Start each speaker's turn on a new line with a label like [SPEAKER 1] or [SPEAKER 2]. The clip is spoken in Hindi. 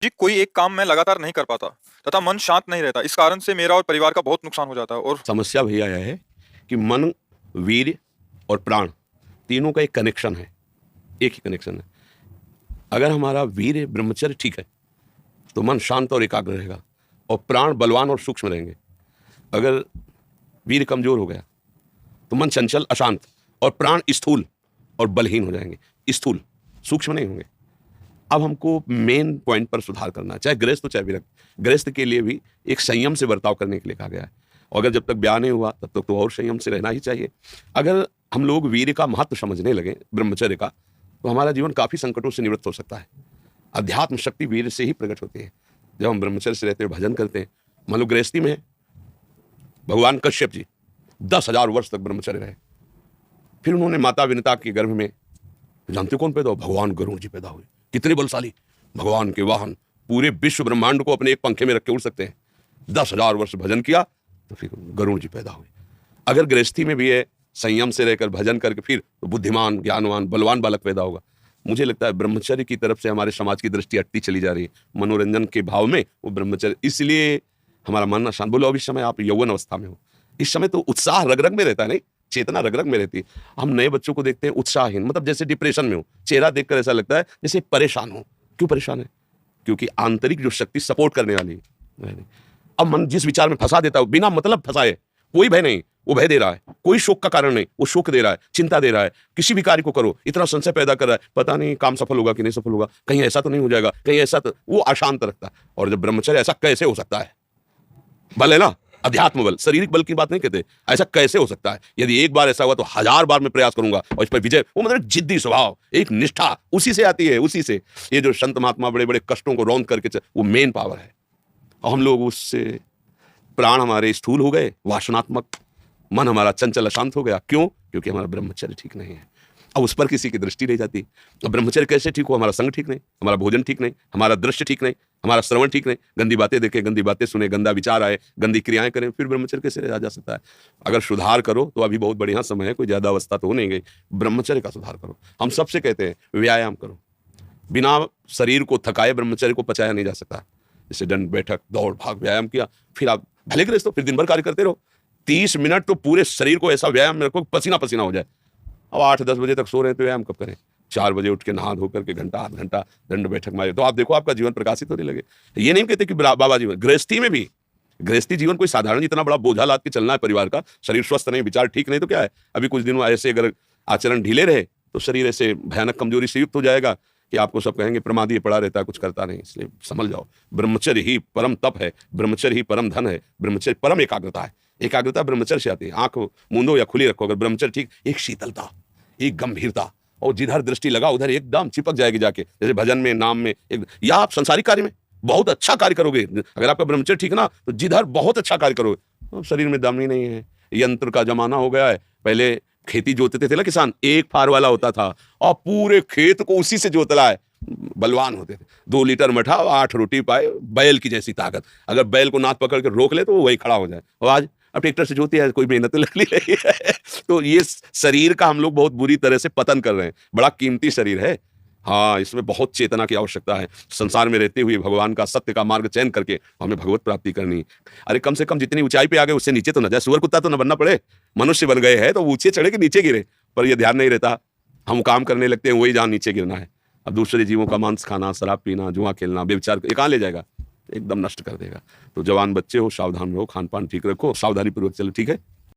[SPEAKER 1] जी, कोई एक काम मैं लगातार नहीं कर पाता तथा मन शांत नहीं रहता। इस कारण से मेरा और परिवार का बहुत नुकसान हो जाता है। और
[SPEAKER 2] समस्या भैया यह है कि मन, वीर्य और प्राण तीनों का एक कनेक्शन है, एक ही कनेक्शन है। अगर हमारा वीर्य ब्रह्मचर्य ठीक है तो मन शांत और एकाग्र रहेगा और प्राण बलवान और सूक्ष्म रहेंगे। अगर वीर्य कमजोर हो गया तो मन चंचल अशांत और प्राण स्थूल और बलहीन हो जाएंगे, स्थूल सूक्ष्म नहीं होंगे। अब हमको मेन पॉइंट पर सुधार करना है, चाहे गृहस्थ हो चाहे विरक्त। गृहस्थ के लिए भी एक संयम से बर्ताव करने के लिए कहा गया है, और अगर जब तक ब्याह नहीं हुआ तब तक तो और संयम से रहना ही चाहिए। अगर हम लोग वीर्य का महत्व समझने लगे, ब्रह्मचर्य का, तो हमारा जीवन काफी संकटों से निवृत्त हो सकता है। अध्यात्म शक्ति वीर्य से ही प्रकट होती है। जब हम ब्रह्मचर्य से रहते हैं, भजन करते हैं, मान लो गृहस्थी में है, भगवान कश्यप जी 10,000 वर्ष तक ब्रह्मचर्य रहे। फिर उन्होंने माता विनता के गर्भ में, जानते कौन पैदा हुआ? भगवान गरुड़ जी पैदा हुए। कितने बलशाली, भगवान के वाहन, पूरे विश्व ब्रह्मांड को अपने एक पंखे में रख के उड़ सकते हैं। 10,000 वर्ष भजन किया तो फिर गरुड़ जी पैदा हुए। अगर गृहस्थी में भी है, संयम से रहकर भजन करके, फिर तो बुद्धिमान, ज्ञानवान, बलवान बालक पैदा होगा। मुझे लगता है ब्रह्मचर्य की तरफ से हमारे समाज की दृष्टि हटती चली जा रही है। मनोरंजन के भाव में वो ब्रह्मचर्य, इसलिए हमारा मन अशांत। बोलो, अब इस समय आप यौवन अवस्था में हो, इस समय तो उत्साह रग रग में रहता है, नहीं, चेतना रग रग में रहती है। हम नए बच्चों को देखते हैं उत्साहहीन, मतलब जैसे डिप्रेशन में हो, चेहरा देखकर ऐसा लगता है जैसे परेशान हो। क्यों परेशान है? क्योंकि आंतरिक जो शक्ति सपोर्ट करने वाली है। अब मन जिस विचार में फंसा देता है, बिना मतलब फंसाए, कोई भय नहीं, वो भय दे रहा है। कोई शोक का कारण नहीं, वो शोक दे रहा है, चिंता दे रहा है। किसी भी कार्य को करो, इतना संशय पैदा कर रहा है, पता नहीं काम सफल होगा कि नहीं सफल होगा, कहीं ऐसा तो नहीं हो जाएगा, कहीं ऐसा, तो वो अशांत रखता है। और जब ब्रह्मचर्य, ऐसा कैसे हो सकता है? बल है ना, अध्यात्म बल, शारीरिक बल की बात नहीं कहते। ऐसा कैसे हो सकता है? यदि एक बार ऐसा हुआ तो 1000 बार मैं प्रयास करूंगा और इस पर विजय। वो मतलब जिद्दी स्वभाव, एक निष्ठा, उसी से आती है, उसी से। ये जो संत महात्मा बड़े बड़े कष्टों को रौंद करके वो मेन पावर है। और हम लोग उससे, प्राण हमारे स्थूल हो गए, वासनात्मक, मन हमारा चंचल अशांत हो गया। क्यों? क्योंकि हमारा ब्रह्मचर्य ठीक नहीं है। अब उस पर किसी की दृष्टि नहीं जाती। अब ब्रह्मचर्य कैसे ठीक हो? हमारा संग ठीक नहीं, हमारा भोजन ठीक नहीं, हमारा दृश्य ठीक नहीं, हमारा श्रवण ठीक नहीं, गंदी बातें देखें, गंदी बातें सुने, गंदा विचार आए, गंदी क्रियाएं करें, फिर ब्रह्मचर्य कैसे रहा जा सकता है? अगर सुधार करो तो अभी बहुत बढ़िया समय है, कोई ज्यादा अवस्था तो हो नहीं गई। ब्रह्मचर्य का सुधार करो। हम सबसे कहते हैं व्यायाम करो। बिना शरीर को थकाए ब्रह्मचर्य को पचाया नहीं जा सकता। जैसे दंड बैठक, दौड़ भाग, व्यायाम किया, फिर आप भले गृहस्थ हो, फिर दिन भर कार्य करते रहो। 30 मिनट तो पूरे शरीर को ऐसा व्यायाम में रखो, पसीना पसीना हो जाए। अब 8-10 बजे तक सो रहे हैं तो व्यायाम कब करें? 4 बजे उठ के नहा धो करके घंटा आध घंटा दंड बैठक मारे, तो आप देखो आपका जीवन प्रकाशित होने लगे। ये नहीं कहते कि बाबा जीवन, गृहस्थी में भी, गृहस्थी जीवन कोई साधारण इतना बड़ा बोझा लाद के चलना है परिवार का। शरीर स्वस्थ नहीं, विचार ठीक नहीं, तो क्या है? अभी कुछ दिनों ऐसे अगर आचरण ढीले रहे तो शरीर ऐसे भयानक कमजोरी से युक्त हो जाएगा कि आपको सब कहेंगे प्रमादी पड़ा रहता है, कुछ करता नहीं। इसलिए समझ जाओ, ब्रह्मचर्य ही परम तप है, ब्रह्मचर्य ही परम धन है, ब्रह्मचर्य परम एकाग्रता है। एकाग्रता ब्रह्मचर्य से आती है। आंख मूंदो या खुली रखो, अगर ब्रह्मचर्य ठीक, एक शीतलता, एक गंभीरता, और जिधर दृष्टि लगा उधर एकदम चिपक जाएगी जाके। जैसे भजन में, नाम में, एक, या आप संसारिक कार्य में बहुत अच्छा कार्य करोगे। अगर आपका ब्रह्मचर्य ठीक ना, तो जिधर बहुत अच्छा कार्य करोगे। तो शरीर में दम ही नहीं है। यंत्र का जमाना हो गया है। पहले खेती जोतते थे ना किसान, एक फार वाला होता था और पूरे खेत को उसी से जोतला है। बलवान होते थे, 2 लीटर मठा, 8 रोटी पाए, बैल की जैसी ताकत। अगर बैल को नाथ पकड़ के रोक ले तो वो वही खड़ा हो जाए। और आज अब ट्रैक्टर से जोती है, कोई मेहनत लगनी नहीं है। तो ये शरीर का हम लोग बहुत बुरी तरह से पतन कर रहे हैं। बड़ा कीमती शरीर है, हाँ, इसमें बहुत चेतना की आवश्यकता है। संसार में रहते हुए भगवान का, सत्य का मार्ग चयन करके हमें भगवत प्राप्ति करनी है। अरे कम से कम जितनी ऊंचाई पे आ गए उससे नीचे तो न जाए। सुअर कुत्ता तो न बनना पड़े। मनुष्य बन गए हैं तो ऊंचे चढ़े कि नीचे गिरे, पर यह ध्यान नहीं रहता। हम काम करने लगते हैं वही जहां नीचे गिरना है। अब दूसरे जीवों का मांस खाना, शराब पीना, जुआ खेलना, व्यभिचार, ये कहाँ ले जाएगा? एकदम नष्ट कर देगा। तो जवान बच्चे हो, सावधान रहो, खान पान ठीक रखो, सावधानी पूर्वक चलो, ठीक है।